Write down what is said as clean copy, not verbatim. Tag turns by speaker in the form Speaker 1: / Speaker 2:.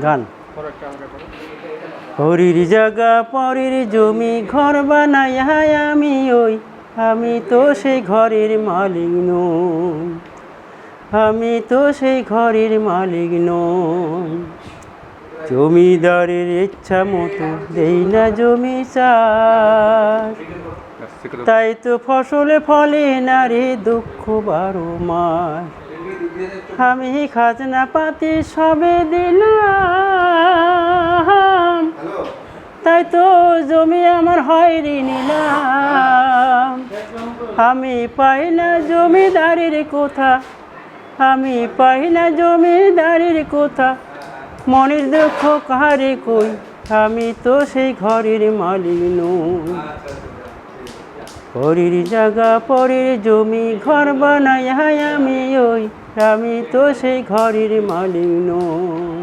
Speaker 1: গান। পরের জায়গা পরের জমি ঘর বানাই আমি তো সেই ঘরের মালিক নই, আমি তো সেই ঘরের মালিক নই। জমিদারের ইচ্ছা মতো দেই না জমি চাষ, তাই তো ফসলে ফলে না রে দুঃখ 12 মাস। আমি খাজনা পাতি সবে দিলাম, তাই তো জমি আমার হয় রে নিলাম। আমি পাই না জমিদারির কথা, আমি পাই না জমিদারির কথা, মনের দুঃখ কাহারে কই, আমি তো সেই ঘরের মালিক নই। পরের জায়গা পরের জমি ঘর বানাই আমি তো সেই ঘরের মালিক নই।